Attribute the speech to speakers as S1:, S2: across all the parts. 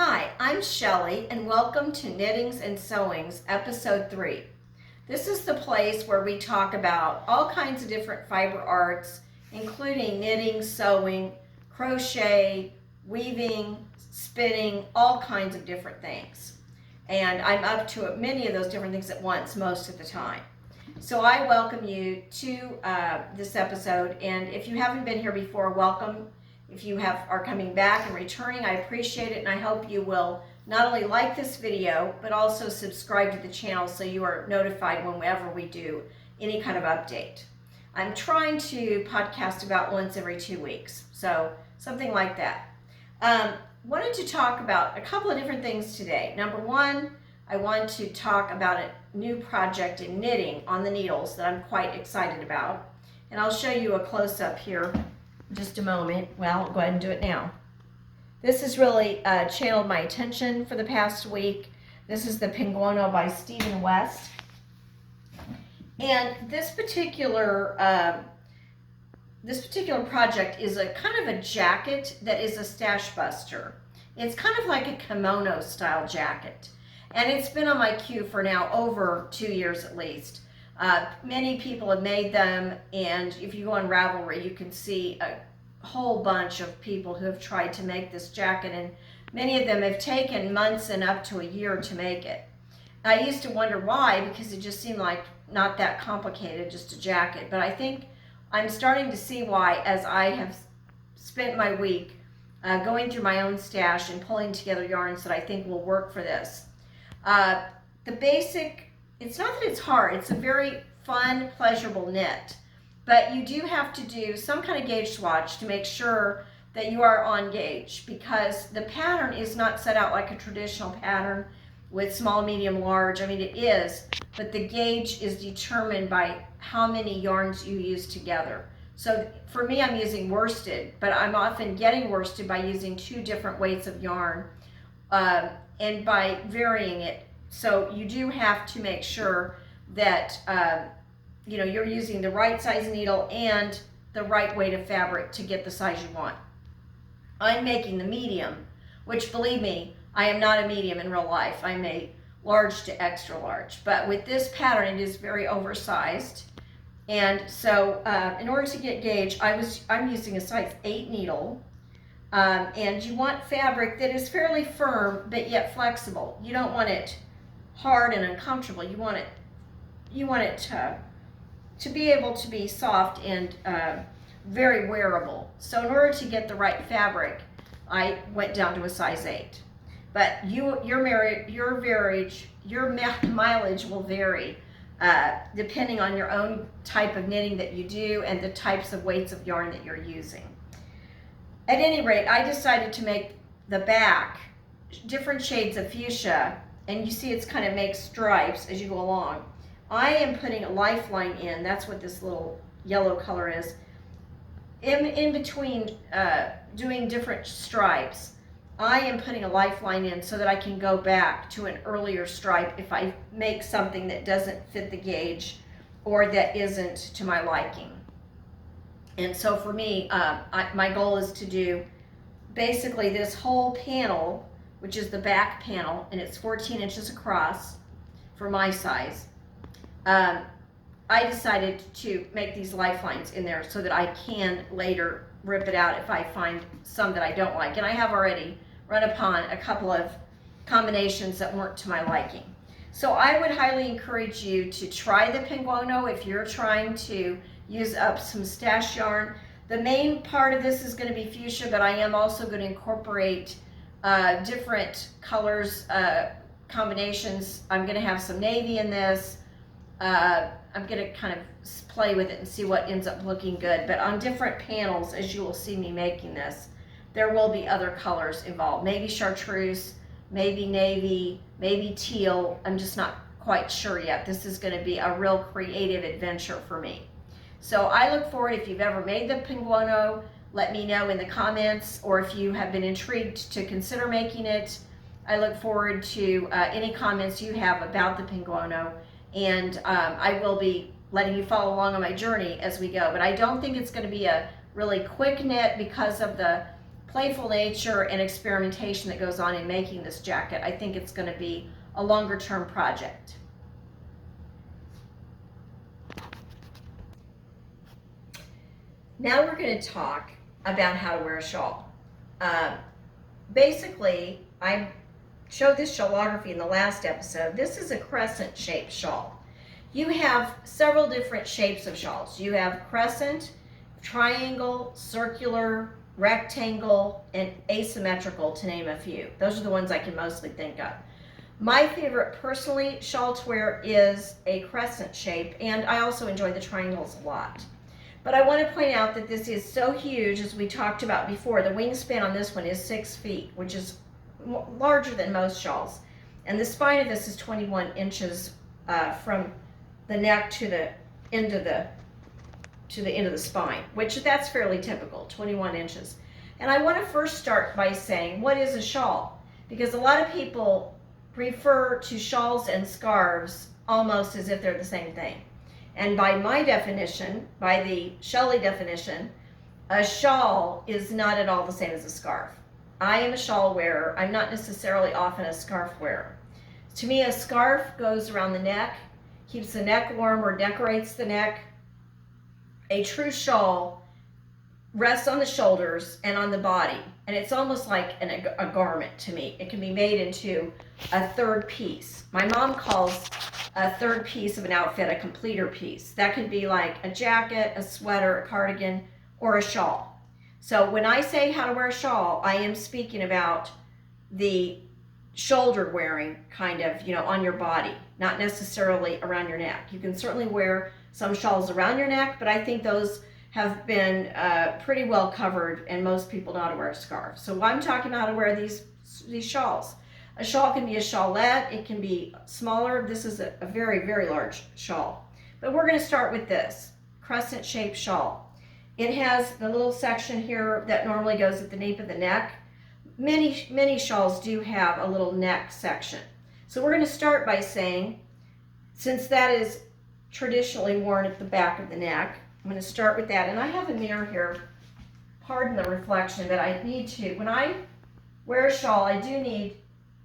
S1: Hi, I'm Shelly and welcome to Knittings and Sewings, Episode 3. This is the place where we talk about all kinds of different fiber arts, including knitting, sewing, crochet, weaving, spinning, all kinds of different things. And I'm up to many of those different things at once most of the time. So I welcome you to this episode, and if you haven't been here before, welcome. If you are coming back and returning, I appreciate it, and I hope you will not only like this video, but also subscribe to the channel so you are notified whenever we do any kind of update. I'm trying to podcast about once every 2 weeks, so something like that. Wanted to talk about a couple of different things today. Number one, I want to talk about a new project in knitting on the needles that I'm quite excited about, and I'll show you a close-up here. Just a moment. Well, I'll go ahead and do it now. This has really channeled my attention for the past week. This is the Penguono by Stephen West. And this particular project is a kind of a jacket that is a stash buster. It's kind of like a kimono style jacket. And it's been on my queue for now over 2 years at least. Many people have made them, and if you go on Ravelry, you can see a whole bunch of people who have tried to make this jacket, and many of them have taken months and up to a year to make it. I used to wonder why, because it just seemed like not that complicated, just a jacket. But I think I'm starting to see why, as I have spent my week going through my own stash and pulling together yarns that I think will work for this. The basic, it's not that it's hard, it's a very fun, pleasurable knit, but you do have to do some kind of gauge swatch to make sure that you are on gauge, because the pattern is not set out like a traditional pattern with small, medium, large. I mean, it is, but the gauge is determined by how many yarns you use together. So for me, I'm using worsted, but I'm often getting worsted by using 2 different weights of yarn and by varying it. So you do have to make sure that you're using the right size needle and the right weight of fabric to get the size you want. I'm making the medium, which, believe me, I am not a medium in real life. I'm a large to extra large. But with this pattern, it is very oversized. And so in order to get gauge, I'm using a size 8 needle. And you want fabric that is fairly firm but yet flexible. You don't want it hard and uncomfortable. You want it to be able to be soft and very wearable. So in order to get the right fabric, I went down to a size 8. But your mileage will vary depending on your own type of knitting that you do and the types of weights of yarn that you're using. At any rate, I decided to make the back different shades of fuchsia, and you see it's kind of makes stripes as you go along. I am putting a lifeline in, that's what this little yellow color is, in between doing different stripes. I am putting a lifeline in so that I can go back to an earlier stripe if I make something that doesn't fit the gauge or that isn't to my liking. And so for me, my goal is to do basically this whole panel, which is the back panel, and it's 14 inches across for my size. I decided to make these lifelines in there so that I can later rip it out if I find some that I don't like. And I have already run upon a couple of combinations that weren't to my liking. So I would highly encourage you to try the Penguono if you're trying to use up some stash yarn. The main part of this is going to be fuchsia, but I am also going to incorporate different colors, combinations. I'm going to have some navy in this. I'm going to kind of play with it and see what ends up looking good. But on different panels, as you will see me making this, there will be other colors involved. Maybe chartreuse, maybe navy, maybe teal. I'm just not quite sure yet. This is going to be a real creative adventure for me. So I look forward, if you've ever made the Penguono, let me know in the comments, or if you have been intrigued to consider making it. I look forward to any comments you have about the Penguono, and I will be letting you follow along on my journey as we go. But I don't think it's going to be a really quick knit because of the playful nature and experimentation that goes on in making this jacket, I think it's going to be a longer term project. Now we're going to talk about how to wear a shawl. Basically, I showed this shawlography in the last episode. This is a crescent shaped shawl. You have several different shapes of shawls. You have crescent, triangle, circular, rectangle, and asymmetrical, to name a few. Those are the ones I can mostly think of. My favorite personally shawl to wear is a crescent shape, and I also enjoy the triangles a lot. But I want to point out that this is so huge, as we talked about before. The wingspan on this one is 6 feet, which is larger than most shawls. And the spine of this is 21 inches from the neck to the end of the spine, which that's fairly typical, 21 inches. And I want to first start by saying, what is a shawl? Because a lot of people refer to shawls and scarves almost as if they're the same thing. And by my definition, by the Shelley definition, a shawl is not at all the same as a scarf. I am a shawl wearer. I'm not necessarily often a scarf wearer. To me, a scarf goes around the neck, keeps the neck warm or decorates the neck. A true shawl rests on the shoulders and on the body, and it's almost like a garment to me. It can be made into a third piece. My mom calls a third piece of an outfit a completer piece. That could be like a jacket, a sweater, a cardigan, or a shawl. So when I say how to wear a shawl, I am speaking about the shoulder wearing kind of, on your body, not necessarily around your neck. You can certainly wear some shawls around your neck, but I think those have been pretty well covered, and most people know how to wear a scarf. So I'm talking about how to wear these shawls. A shawl can be a shawlette, it can be smaller. This is a very, very large shawl. But we're going to start with this crescent shaped shawl. It has the little section here that normally goes at the nape of the neck. Many shawls do have a little neck section. So we're going to start by saying, since that is traditionally worn at the back of the neck, I'm going to start with that. And I have a mirror here. Pardon the reflection, but I need to, when I wear a shawl, I do need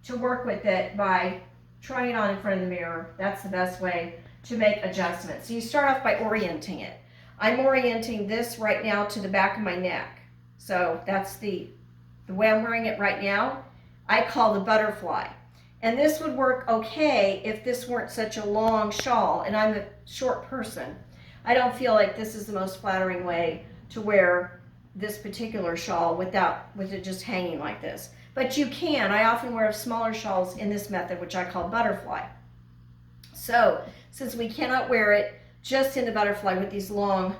S1: to work with it by trying it on in front of the mirror. That's the best way to make adjustments. So you start off by orienting it. I'm orienting this right now to the back of my neck. So that's the way I'm wearing it right now. I call the butterfly. And this would work okay if this weren't such a long shawl, and I'm a short person. I don't feel like this is the most flattering way to wear this particular shawl with it just hanging like this. But you can. I often wear smaller shawls in this method, which I call butterfly. So since we cannot wear it just in the butterfly with these long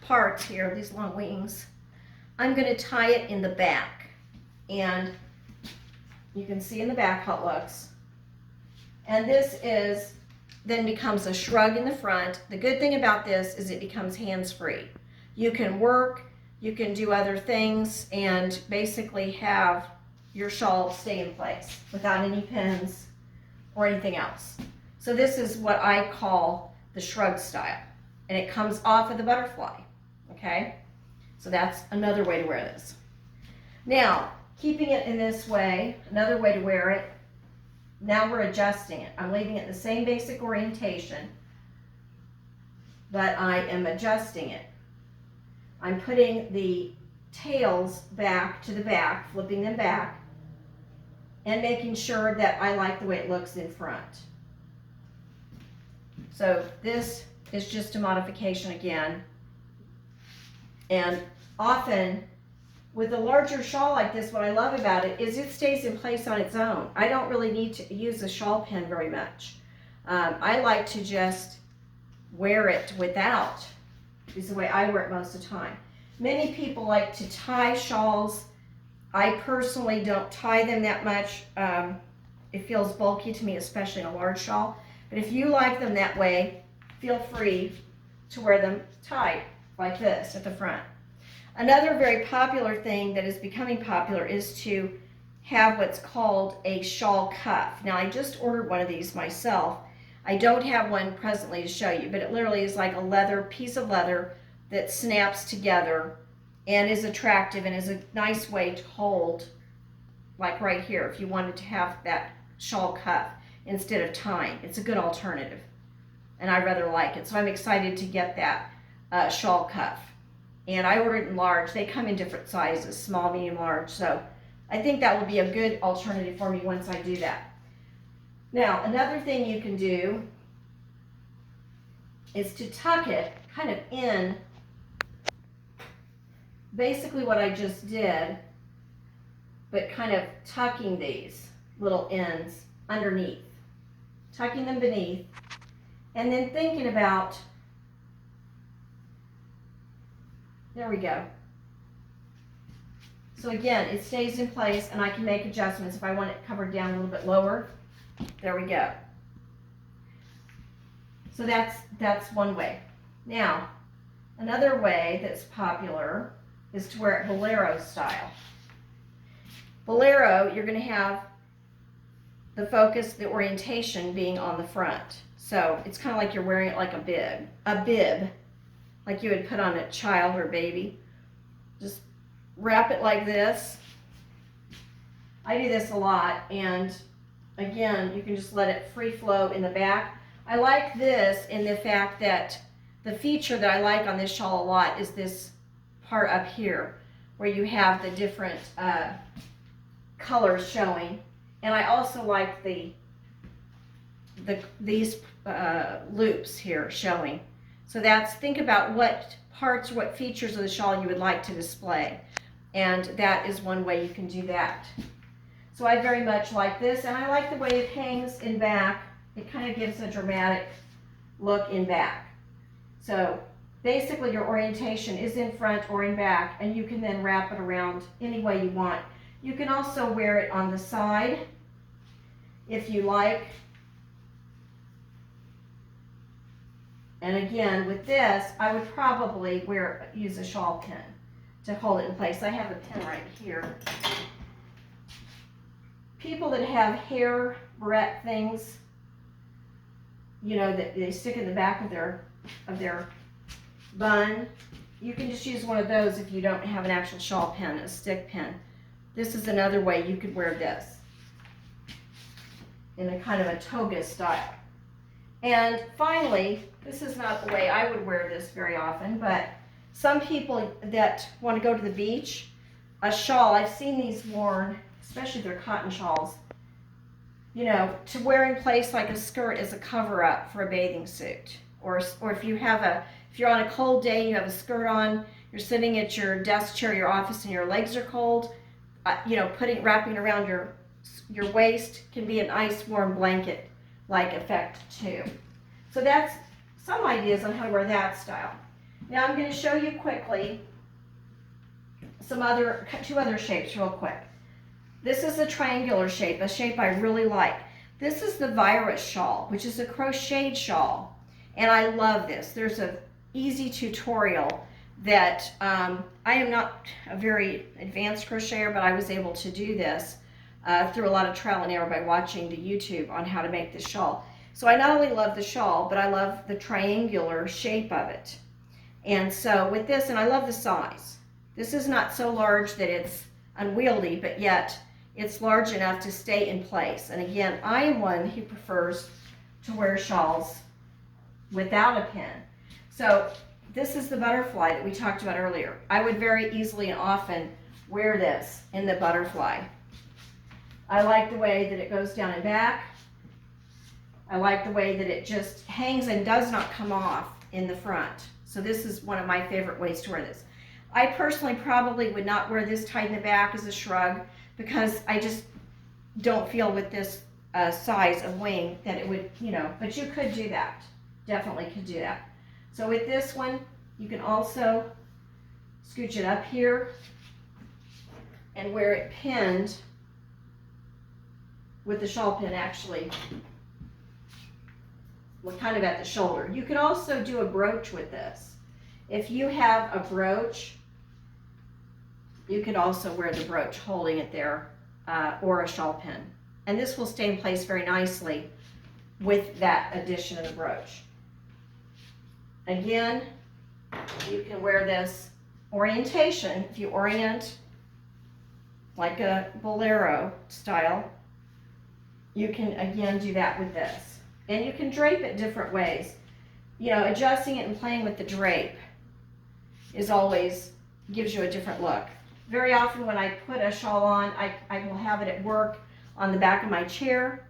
S1: parts here, these long wings, I'm going to tie it in the back. And you can see in the back how it looks. And this then becomes a shrug in the front. The good thing about this is it becomes hands-free. You can work, you can do other things, and basically have your shawl stay in place without any pins or anything else. So this is what I call the shrug style, and it comes off of the butterfly, okay? So that's another way to wear this. Now, keeping it in this way, another way to wear it, now we're adjusting it. I'm leaving it the same basic orientation, but I am adjusting it. I'm putting the tails back to the back, flipping them back, and making sure that I like the way it looks in front. So this is just a modification again. And often, with a larger shawl like this, what I love about it is it stays in place on its own. I don't really need to use a shawl pin very much. I like to just wear it without. This is the way I wear it most of the time. Many people like to tie shawls. I personally don't tie them that much. It feels bulky to me, especially in a large shawl. But if you like them that way, feel free to wear them tied like this at the front. Another very popular thing that is becoming popular is to have what's called a shawl cuff. Now, I just ordered one of these myself. I don't have one presently to show you, but it literally is like a piece of leather that snaps together and is attractive and is a nice way to hold, like right here, if you wanted to have that shawl cuff instead of tying. It's a good alternative, and I rather like it. So I'm excited to get that shawl cuff. And I ordered it in large. They come in different sizes, small, medium, large. So I think that will be a good alternative for me once I do that. Now, another thing you can do is to tuck it kind of in, basically what I just did, but kind of tucking these little ends underneath, tucking them beneath, and then thinking about, there we go. So again, it stays in place and I can make adjustments if I want it covered down a little bit lower. There we go. So that's one way. Now, another way that's popular is to wear it bolero style. Bolero, you're going to have the focus, the orientation being on the front. So it's kind of like you're wearing it like a bib, like you would put on a child or baby. Just wrap it like this. I do this a lot, and again, you can just let it free flow in the back. I like this in the fact that the feature that I like on this shawl a lot is this part up here where you have the different colors showing, and I also like these loops here showing. So think about what parts, what features of the shawl you would like to display, and that is one way you can do that. So I very much like this, and I like the way it hangs in back. It kind of gives a dramatic look in back. So basically your orientation is in front or in back, and you can then wrap it around any way you want. You can also wear it on the side if you like. And again, with this, I would probably use a shawl pin to hold it in place. I have a pin right here. People that have hair barrette things, you know, that they stick in the back of their bun, you can just use one of those if you don't have an actual shawl pin, a stick pin. This is another way you could wear this in a kind of a toga style. And finally, this is not the way I would wear this very often, but some people that want to go to the beach, a shawl, I've seen these worn, especially their cotton shawls, you know, to wear in place like a skirt as a cover-up for a bathing suit. Or if you're on a cold day and you have a skirt on, you're sitting at your desk chair, your office, and your legs are cold, you know, wrapping around your waist can be a nice warm blanket-like effect too. So that's some ideas on how to wear that style. Now I'm going to show you quickly two other shapes real quick. This is a triangular shape, a shape I really like. This is the virus shawl, which is a crocheted shawl, and I love this. There's an easy tutorial that I am not a very advanced crocheter, but I was able to do this through a lot of trial and error by watching the YouTube on how to make this shawl. So I not only love the shawl, but I love the triangular shape of it. And so with this, and I love the size. This is not so large that it's unwieldy, but yet it's large enough to stay in place. And again, I am one who prefers to wear shawls without a pin. So this is the butterfly that we talked about earlier. I would very easily and often wear this in the butterfly. I like the way that it goes down and back. I like the way that it just hangs and does not come off in the front. So this is one of my favorite ways to wear this. I personally probably would not wear this tight in the back as a shrug because I just don't feel with this size of wing that it would, you know, but you could do that. Definitely could do that. So with this one, you can also scooch it up here and wear it pinned with the shawl pin actually, well, kind of at the shoulder. You can also do a brooch with this. If you have a brooch, you could also wear the brooch holding it there, or a shawl pin. And this will stay in place very nicely with that addition of the brooch. Again, you can wear this orientation, if you orient like a bolero style, you can again do that with this. And you can drape it different ways. You know, adjusting it and playing with the drape is always gives you a different look. Very often when I put a shawl on, I will have it at work on the back of my chair.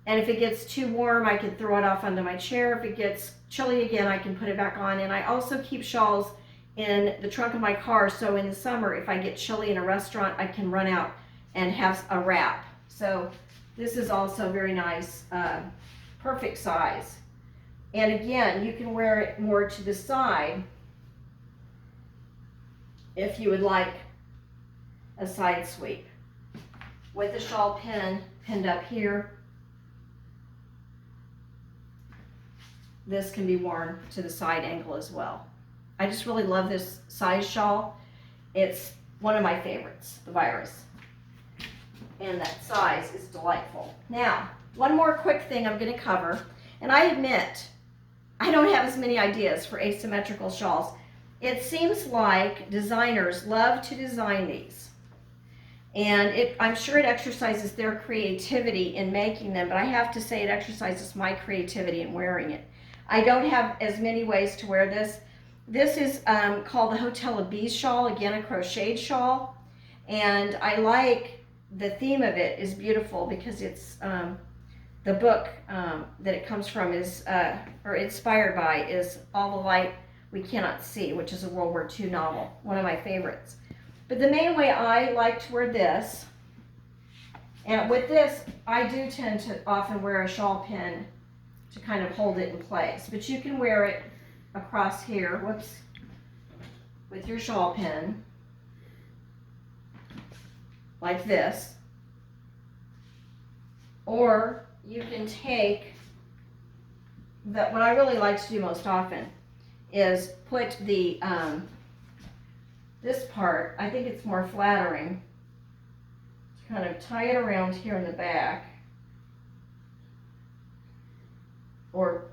S1: And if it gets too warm, I can throw it off onto my chair. If it gets chilly again, I can put it back on. And I also keep shawls in the trunk of my car, so in the summer, if I get chilly in a restaurant, I can run out and have a wrap. So this is also very nice, perfect size. And again, you can wear it more to the side if you would like a side sweep. With the shawl pin pinned up here, this can be worn to the side angle as well. I just really love this size shawl. It's one of my favorites, the Virus. And that size is delightful. Now, one more quick thing I'm going to cover. And I admit, I don't have as many ideas for asymmetrical shawls. It seems like designers love to design these. And I'm sure it exercises their creativity in making them, but I have to say it exercises my creativity in wearing it. I don't have as many ways to wear this. This is called the Hotel of Bees shawl, again a crocheted shawl. And I like the theme of it is beautiful because it's the book that it comes from is, or inspired by, is All the Light We Cannot See, which is a World War II novel, one of my favorites. But the main way I like to wear this, and with this, I do tend to often wear a shawl pin to kind of hold it in place. But you can wear it across here, whoops, with your shawl pin, like this. Or you can take, what I really like to do most often is put the, this part, I think it's more flattering, to kind of tie it around here in the back. Or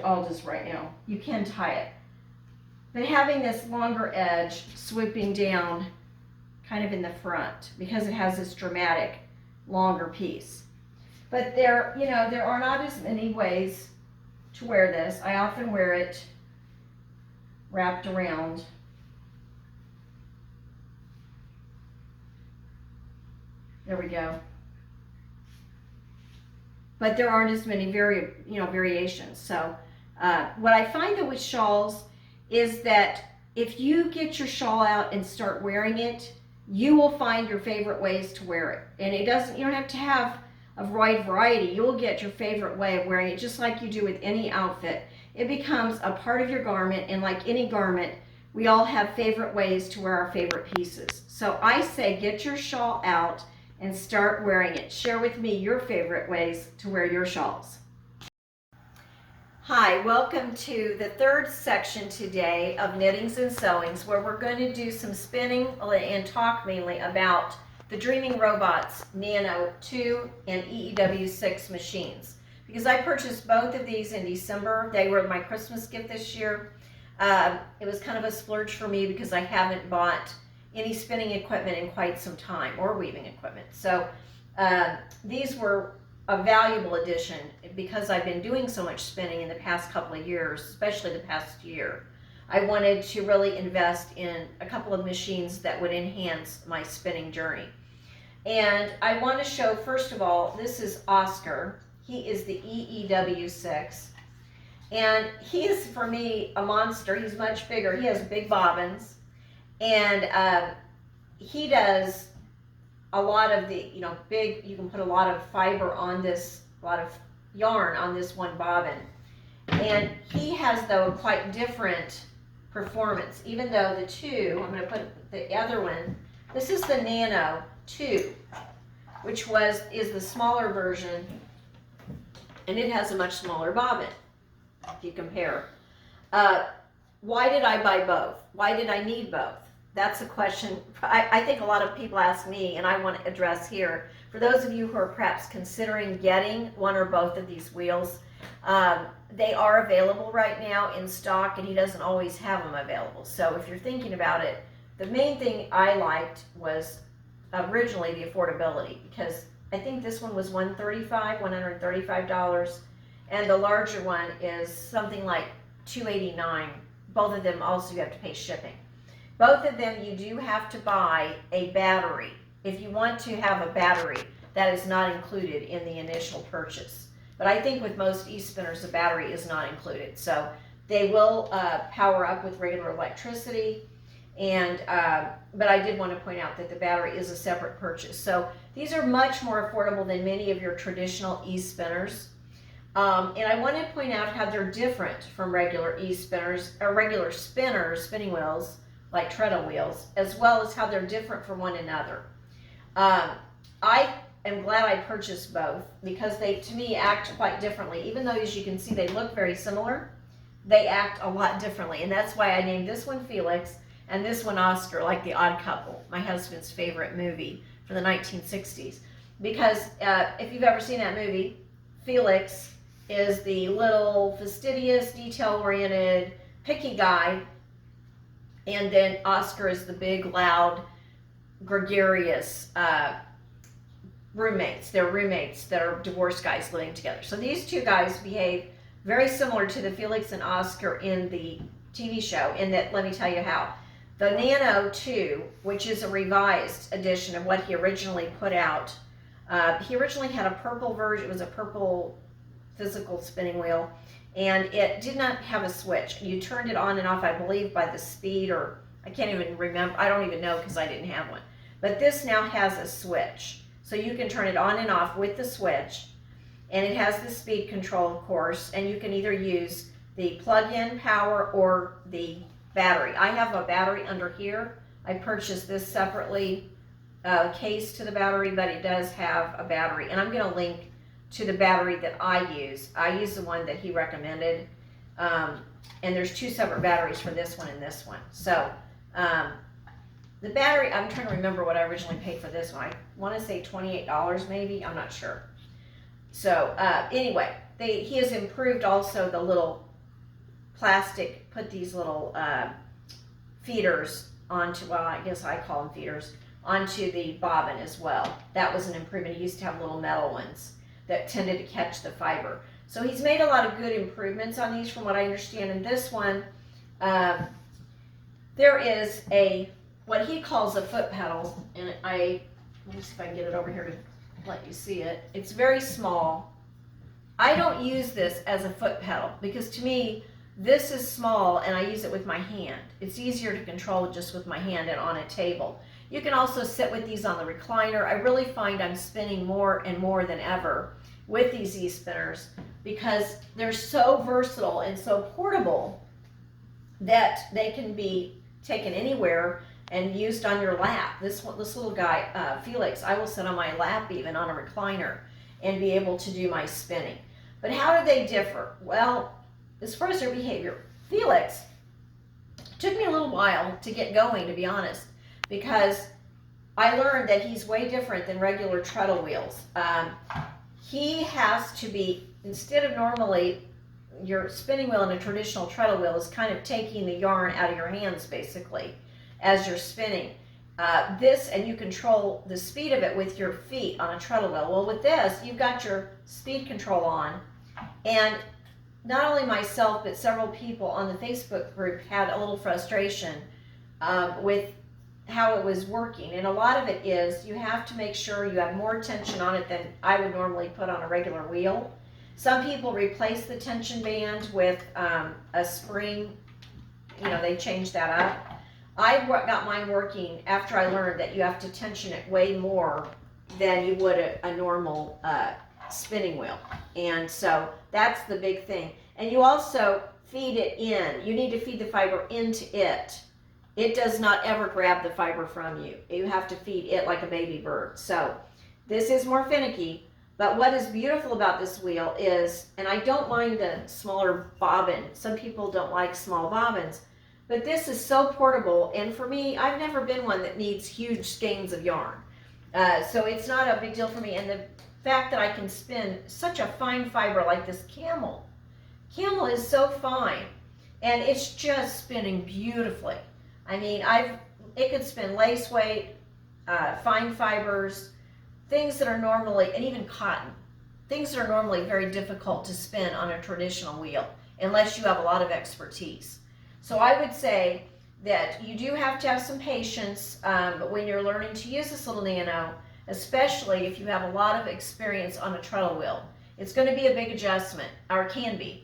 S1: I'll just right now, you can tie it. But having this longer edge swooping down kind of in the front because it has this dramatic longer piece. But there are not as many ways to wear this. I often wear it wrapped around. There we go. But there aren't as many variations. So what I find though with shawls is that if you get your shawl out and start wearing it, you will find your favorite ways to wear it. And you don't have to have a wide variety. You'll get your favorite way of wearing it, just like you do with any outfit. It becomes a part of your garment, and like any garment, we all have favorite ways to wear our favorite pieces. So I say get your shawl out and start wearing it. Share with me your favorite ways to wear your shawls. Hi, welcome to the third section today of Knittings and Sewings, where we're going to do some spinning and talk mainly about the Dreaming Robots Nano 2 and EEW6 machines. Because I purchased both of these in December. They were my Christmas gift this year. It was kind of a splurge for me because I haven't bought any spinning equipment in quite some time, or weaving equipment. So these were a valuable addition because I've been doing so much spinning in the past couple of years, especially the past year. I wanted to really invest in a couple of machines that would enhance my spinning journey. And I want to show, first of all, this is Oscar. He is the EEW6. And he is, for me, a monster. He's much bigger. He has big bobbins. And he does a lot of the, big, you can put a lot of fiber on this, a lot of yarn on this one bobbin. And he has, though, a quite different performance, even though the two, I'm going to put the other one, this is the Nano 2, which is the smaller version, and it has a much smaller bobbin, if you compare. Why did I buy both? Why did I need both? That's a question I think a lot of people ask me, and I want to address here. For those of you who are perhaps considering getting one or both of these wheels, they are available right now in stock, and he doesn't always have them available. So if you're thinking about it, The main thing I liked was originally the affordability, because I think this one was $135, and the larger one is something like $289. Both of them also you have to pay shipping. Both of them you do have to buy a battery. If you want to have a battery, that is not included in the initial purchase. But I think with most e-spinners, the battery is not included. So they will power up with regular electricity. And but I did want to point out that the battery is a separate purchase. So these are much more affordable than many of your traditional e-spinners. And I want to point out how they're different from regular e-spinners, or regular spinners, spinning wheels, like treadle wheels, as well as how they're different from one another. I am glad I purchased both, because they, to me, act quite differently. Even though, as you can see, they look very similar, they act a lot differently. And that's why I named this one Felix and this one Oscar, like The Odd Couple, my husband's favorite movie from the 1960s. Because if you've ever seen that movie, Felix is the little fastidious, detail-oriented, picky guy, and then Oscar is the big, loud, gregarious roommates. They're roommates that are divorced guys living together. So these two guys behave very similar to the Felix and Oscar in the TV show, in that, let me tell you how. The Nano 2, which is a revised edition of what he originally put out, he originally had a purple version. It was a purple physical spinning wheel, and it did not have a switch. You turned it on and off, I believe, by the speed, or I can't even remember. I don't even know, because I didn't have one. But this now has a switch. So you can turn it on and off with the switch, and it has the speed control, of course, and you can either use the plug-in power or the battery. I have a battery under here. I purchased this separately, case to the battery, but it does have a battery, and I'm going to link to the battery that I use. I use the one that he recommended, and there's two separate batteries for this one and this one. So the battery, I'm trying to remember what I originally paid for this one. I want to say $28 maybe, I'm not sure. So anyway, he has improved also the little plastic, put these little feeders onto, well, I guess I call them feeders, onto the bobbin as well. That was an improvement. He used to have little metal ones that tended to catch the fiber. So he's made a lot of good improvements on these from what I understand. In this one, there is what he calls a foot pedal, and let me see if I can get it over here to let you see it. It's very small. I don't use this as a foot pedal, because to me, this is small and I use it with my hand. It's easier to control just with my hand and on a table. You can also sit with these on the recliner. I really find I'm spinning more and more than ever with these e-spinners, because they're so versatile and so portable that they can be taken anywhere and used on your lap. This little guy, Felix, I will sit on my lap even on a recliner and be able to do my spinning. But how do they differ? Well, as far as their behavior, Felix took me a little while to get going, to be honest, because I learned that he's way different than regular treadle wheels. He has to be, instead of normally your spinning wheel in a traditional treadle wheel is kind of taking the yarn out of your hands basically as you're spinning. And you control the speed of it with your feet on a treadle wheel. Well, with this, you've got your speed control on, and not only myself, but several people on the Facebook group had a little frustration with how it was working. And a lot of it is you have to make sure you have more tension on it than I would normally put on a regular wheel. Some people replace the tension band with a spring. They change that up. I got mine working after I learned that you have to tension it way more than you would a normal spinning wheel. And so that's the big thing. And you also feed it in. You need to feed the fiber into it. It does not ever grab the fiber from you. You have to feed it like a baby bird. So this is more finicky. But what is beautiful about this wheel is, and I don't mind the smaller bobbin. Some people don't like small bobbins. But this is so portable, and for me, I've never been one that needs huge skeins of yarn. So it's not a big deal for me. And the fact that I can spin such a fine fiber like this camel. Camel is so fine, and it's just spinning beautifully. I mean, it could spin lace weight, fine fibers, things that are normally, and even cotton, things that are normally very difficult to spin on a traditional wheel unless you have a lot of expertise. So I would say that you do have to have some patience when you're learning to use this little Nano, especially if you have a lot of experience on a treadle wheel. It's going to be a big adjustment, or can be.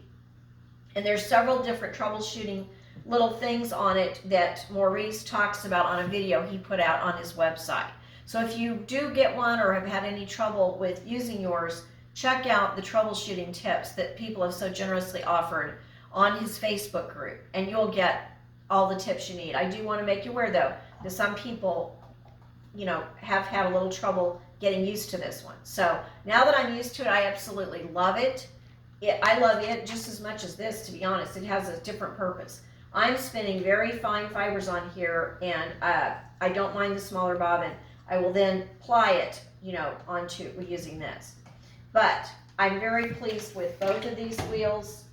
S1: And there's several different troubleshooting little things on it that Maurice talks about on a video he put out on his website. So if you do get one or have had any trouble with using yours, check out the troubleshooting tips that people have so generously offered on his Facebook group, and you'll get all the tips you need. I do want to make you aware, though, that some people, you know, have had a little trouble getting used to this one. So now that I'm used to it, I absolutely love it. I love it just as much as this, to be honest. It has a different purpose. I'm spinning very fine fibers on here, and I don't mind the smaller bobbin. I will then ply it, you know, onto using this. But I'm very pleased with both of these wheels.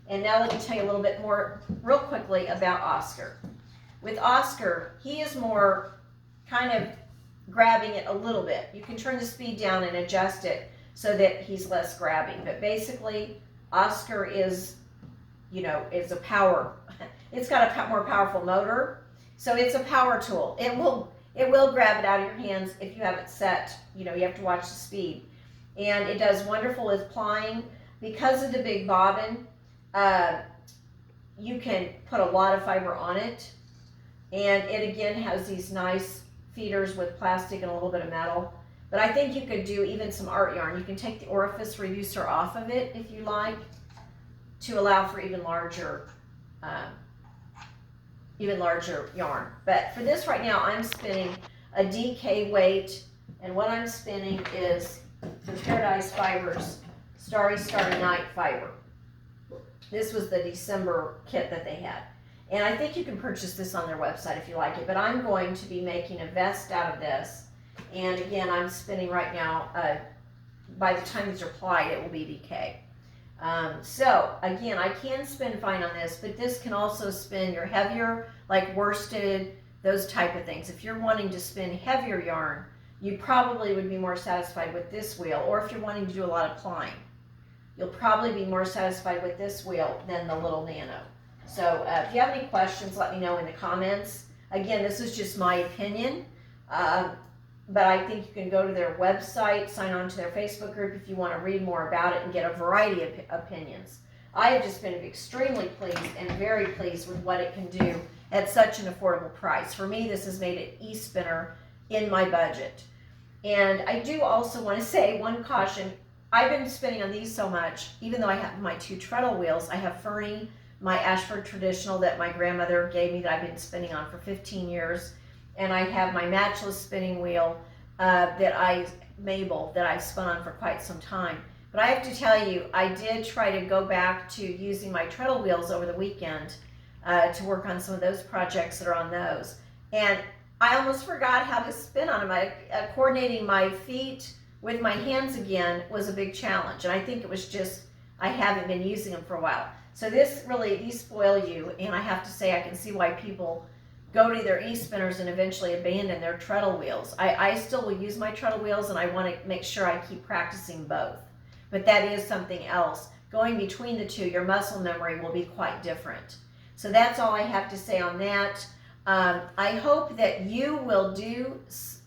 S1: And now let me tell you a little bit more real quickly about Oscar. With Oscar, he is more kind of grabbing it a little bit. You can turn the speed down and adjust it so that he's less grabbing. But basically, Oscar is, you know, is a power. It's got a more powerful motor, so it's a power tool. It will grab it out of your hands if you have it set. You know, you have to watch the speed. And it does wonderful with plying. Because of the big bobbin, you can put a lot of fiber on it. And it again has these nice feeders with plastic and a little bit of metal. But I think you could do even some art yarn. You can take the orifice reducer off of it if you like, to allow for even larger yarn. But for this right now, I'm spinning a DK weight, and what I'm spinning is the Paradise Fibers Starry Starry Night fiber. This was the December kit that they had. And I think you can purchase this on their website if you like it, but I'm going to be making a vest out of this. And again, I'm spinning right now. By the time these are plied, it will be DK. So again, I can spin fine on this, but this can also spin your heavier, like worsted, those type of things. If you're wanting to spin heavier yarn, you probably would be more satisfied with this wheel. Or if you're wanting to do a lot of plying, you'll probably be more satisfied with this wheel than the little Nano. So if you have any questions, let me know in the comments. Again, this is just my opinion, but I think you can go to their website, sign on to their Facebook group if you want to read more about it and get a variety of opinions. I have just been extremely pleased and very pleased with what it can do at such an affordable price. For me, this has made it e-spinner in my budget. And I do also want to say one caution. I've been spinning on these so much, even though I have my two treadle wheels. I have Fernie, my Ashford Traditional that my grandmother gave me that I've been spinning on for 15 years. And I have my matchless spinning wheel Mabel, that I've spun on for quite some time. But I have to tell you, I did try to go back to using my treadle wheels over the weekend to work on some of those projects that are on those. And I almost forgot how to spin on them. Coordinating my feet with my hands again was a big challenge. And I think it was just, I haven't been using them for a while. So this really, these spoil you. And I have to say, I can see why people go to their e-spinners and eventually abandon their treadle wheels. I still will use my treadle wheels, and I want to make sure I keep practicing both. But that is something else. Going between the two, your muscle memory will be quite different. So that's all I have to say on that. I hope that you will do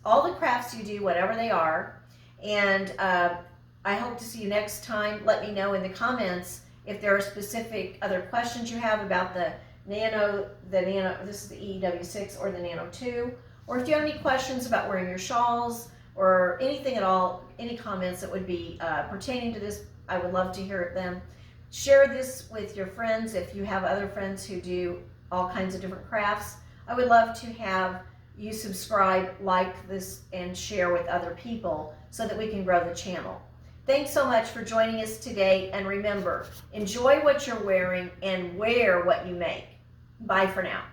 S1: all the crafts you do, whatever they are. And I hope to see you next time. Let me know in the comments if there are specific other questions you have about the Nano, this is the EEW6 or the Nano 2, or if you have any questions about wearing your shawls or anything at all, any comments that would be pertaining to this, I would love to hear them. Share this with your friends if you have other friends who do all kinds of different crafts. I would love to have you subscribe, like this, and share with other people so that we can grow the channel. Thanks so much for joining us today, and remember, enjoy what you're wearing and wear what you make. Bye for now.